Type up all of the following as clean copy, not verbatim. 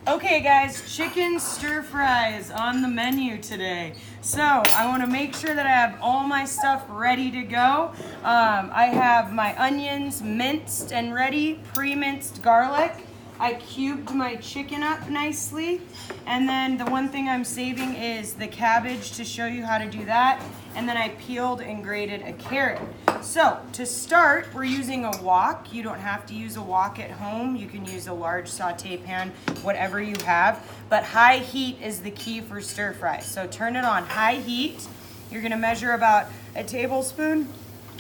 Okay guys, chicken stir fries on the menu today. So I want to make sure that I have all my stuff ready to go. I have my onions minced and ready, pre-minced garlic. I cubed my chicken up nicely. And then the one thing I'm saving is the cabbage to show you how to do that. And then I peeled and grated a carrot. So to start, we're using a wok. You don't have to use a wok at home. You can use a large saute pan, whatever you have. But high heat is the key for stir fry. So turn it on high heat. You're gonna measure about a tablespoon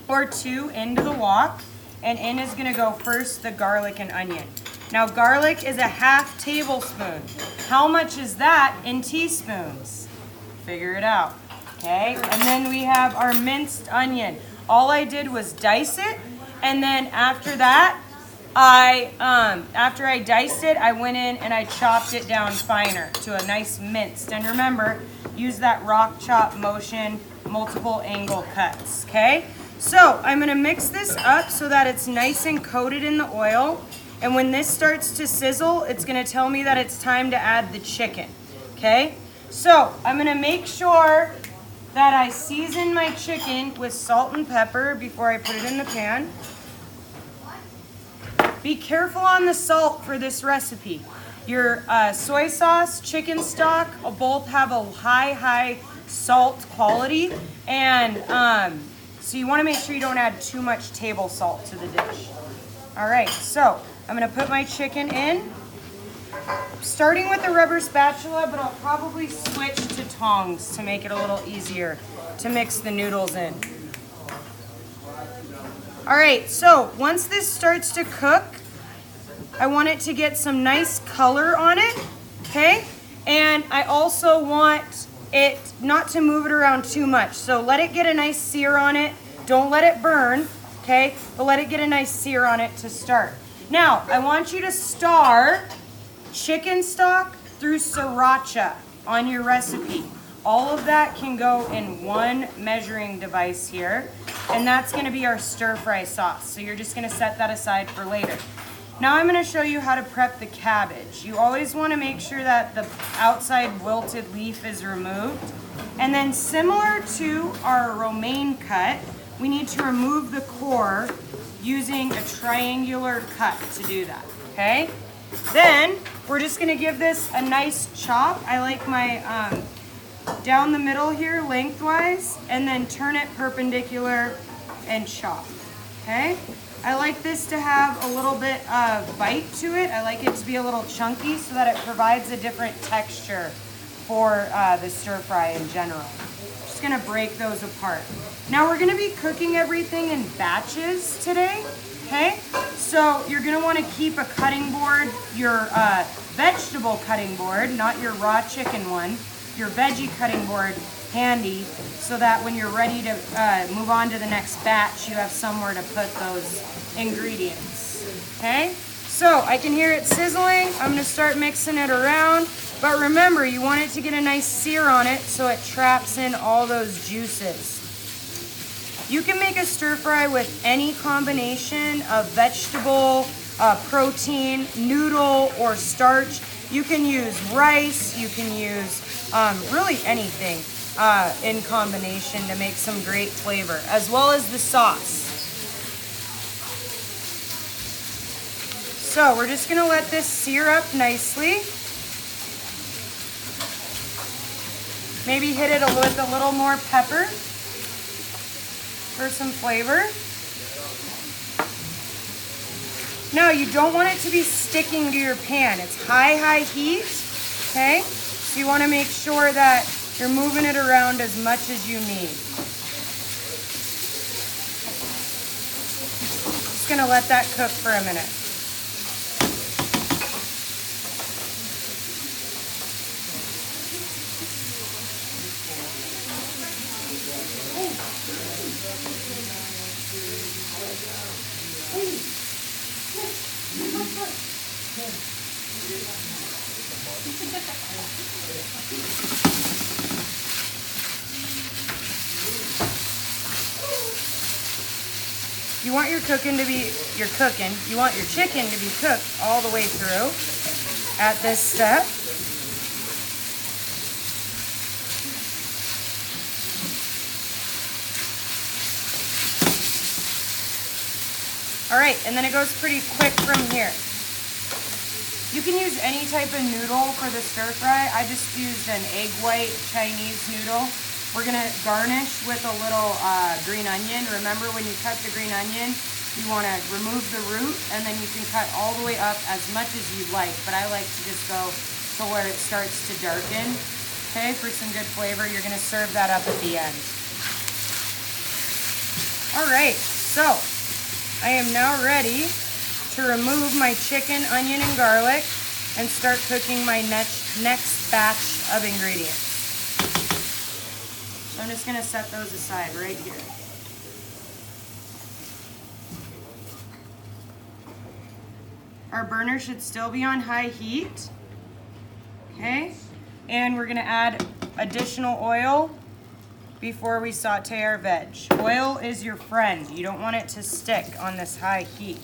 or two into the wok. And in is gonna go first the garlic and onion. Now garlic is a half tablespoon. How much is that in teaspoons? Figure it out, okay? And then we have our minced onion. All I did was dice it, and then after that, after I diced it, I went in and I chopped it down finer to a nice minced. And remember, use that rock chop motion, multiple angle cuts, okay? So I'm gonna mix this up so that it's nice and coated in the oil. And when this starts to sizzle, it's gonna tell me that it's time to add the chicken, okay? So I'm gonna make sure that I season my chicken with salt and pepper before I put it in the pan. Be careful on the salt for this recipe. Your soy sauce, chicken stock, both have a high salt quality. And so you wanna make sure you don't add too much table salt to the dish. All right, so I'm gonna put my chicken in, starting with the rubber spatula, but I'll probably switch to tongs to make it a little easier to mix the noodles in. All right, so once this starts to cook, I want it to get some nice color on it, okay? And I also want it not to move it around too much. So let it get a nice sear on it. Don't let it burn, okay? But let it get a nice sear on it to start. Now, I want you to star chicken stock through sriracha on your recipe. All of that can go in one measuring device here, and that's gonna be our stir fry sauce. So you're just gonna set that aside for later. Now I'm gonna show you how to prep the cabbage. You always wanna make sure that the outside wilted leaf is removed. And then similar to our romaine cut, we need to remove the core using a triangular cut to do that, okay? Then we're just gonna give this a nice chop. I like my down the middle here lengthwise, and then turn it perpendicular and chop, okay? I like this to have a little bit of bite to it. I like it to be a little chunky so that it provides a different texture for the stir fry in general. Just gonna break those apart. Now we're gonna be cooking everything in batches today, okay? So you're gonna wanna keep a cutting board, your vegetable cutting board, not your raw chicken one, your veggie cutting board handy so that when you're ready to move on to the next batch, you have somewhere to put those ingredients, okay? So I can hear it sizzling. I'm gonna start mixing it around. But remember, you want it to get a nice sear on it so it traps in all those juices. You can make a stir fry with any combination of vegetable, protein, noodle, or starch. You can use rice, you can use really anything in combination to make some great flavor, as well as the sauce. So we're just gonna let this sear up nicely. Maybe hit it with a little more pepper for some flavor. Now you don't want it to be sticking to your pan. It's high heat, okay? So you wanna make sure that you're moving it around as much as you need. Just gonna let that cook for a minute. You want your chicken to be cooked all the way through. at this step. All right, and then it goes pretty quick from here. You can use any type of noodle for the stir fry. I just used an egg white Chinese noodle. We're gonna garnish with a little green onion. Remember, when you cut the green onion, you wanna remove the root, and then you can cut all the way up as much as you like, but I like to just go to where it starts to darken. Okay, for some good flavor, you're gonna serve that up at the end. All right, so I am now ready to remove my chicken, onion, and garlic and start cooking my next batch of ingredients. So I'm just gonna set those aside right here. Our burner should still be on high heat, okay? And we're gonna add additional oil before we saute our veg. Oil is your friend. You don't want it to stick on this high heat.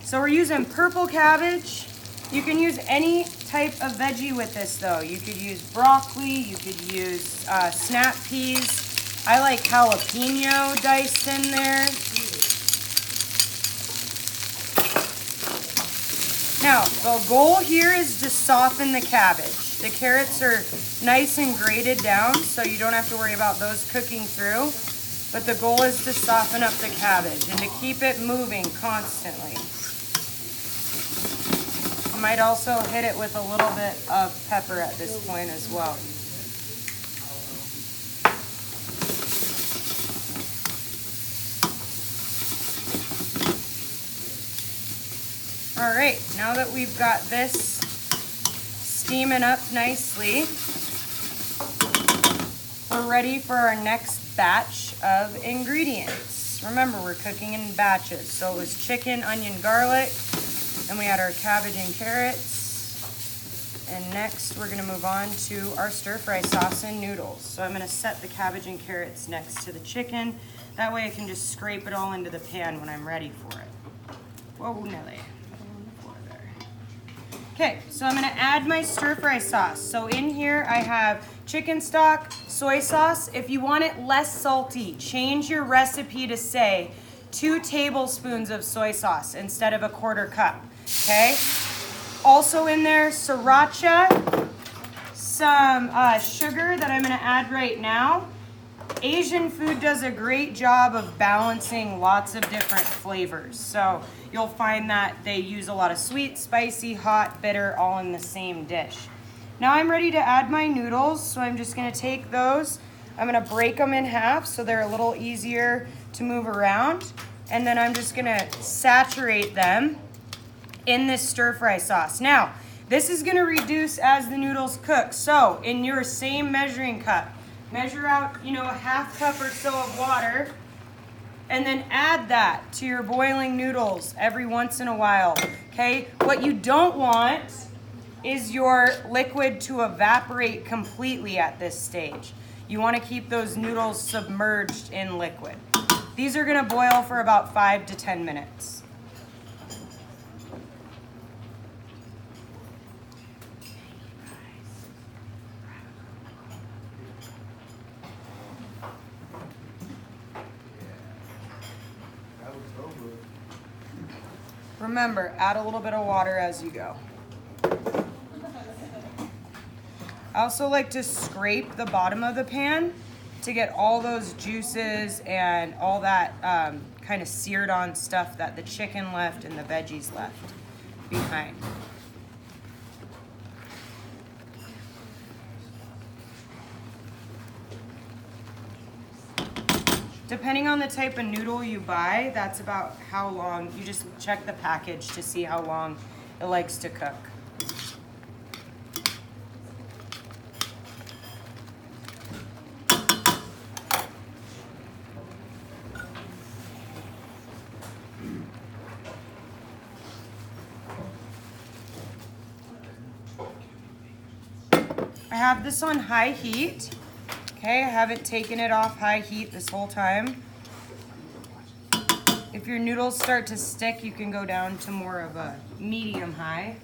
So we're using purple cabbage. You can use any type of veggie with this though. You could use broccoli, you could use snap peas. I like jalapeno diced in there. Now, the goal here is to soften the cabbage. The carrots are nice and grated down, so you don't have to worry about those cooking through. But the goal is to soften up the cabbage and to keep it moving constantly. You might also hit it with a little bit of pepper at this point as well. All right, now that we've got this steaming up nicely, we're ready for our next batch of ingredients. Remember, we're cooking in batches. So it was chicken, onion, garlic, and we had our cabbage and carrots. And next we're gonna move on to our stir fry sauce and noodles. So I'm gonna set the cabbage and carrots next to the chicken. That way I can just scrape it all into the pan when I'm ready for it. Whoa, Nelly. Okay, so I'm gonna add my stir fry sauce. So in here I have chicken stock, soy sauce. If you want it less salty, change your recipe to say 2 tablespoons of soy sauce instead of a 1/4 cup, okay? Also in there, sriracha, some sugar that I'm gonna add right now. Asian food does a great job of balancing lots of different flavors. So you'll find that they use a lot of sweet, spicy, hot, bitter, all in the same dish. Now I'm ready to add my noodles, so I'm just gonna take those. I'm gonna break them in half so they're a little easier to move around. And then I'm just gonna saturate them in this stir fry sauce. Now, this is gonna reduce as the noodles cook. So in your same measuring cup, measure out, a 1/2 cup or so of water, and then add that to your boiling noodles every once in a while, okay? What you don't want is your liquid to evaporate completely at this stage. You want to keep those noodles submerged in liquid. These are gonna boil for about 5 to 10 minutes. Remember, add a little bit of water as you go. I also like to scrape the bottom of the pan to get all those juices and all that kind of seared on stuff that the chicken left and the veggies left behind. Depending on the type of noodle you buy, that's about how long, you just check the package to see how long it likes to cook. I have this on high heat. Okay, I haven't taken it off high heat this whole time. If your noodles start to stick, you can go down to more of a medium high.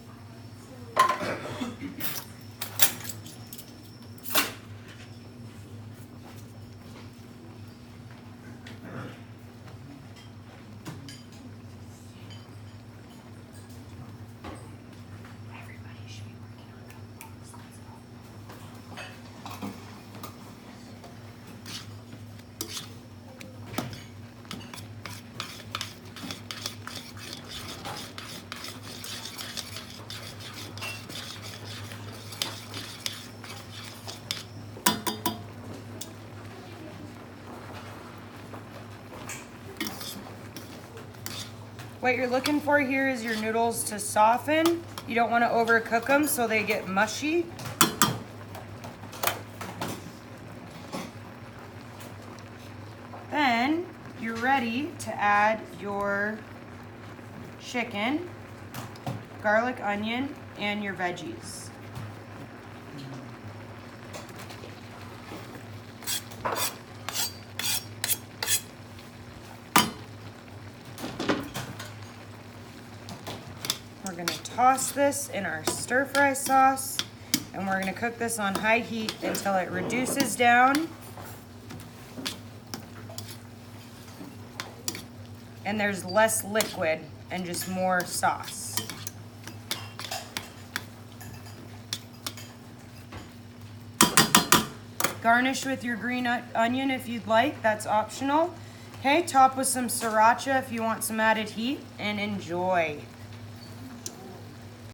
What you're looking for here is your noodles to soften. You don't want to overcook them so they get mushy. Then you're ready to add your chicken, garlic, onion, and your veggies. We're going to toss this in our stir fry sauce, and we're going to cook this on high heat until it reduces down and there's less liquid and just more sauce. Garnish with your green onion if you'd like, that's optional. Okay, top with some sriracha if you want some added heat, and enjoy.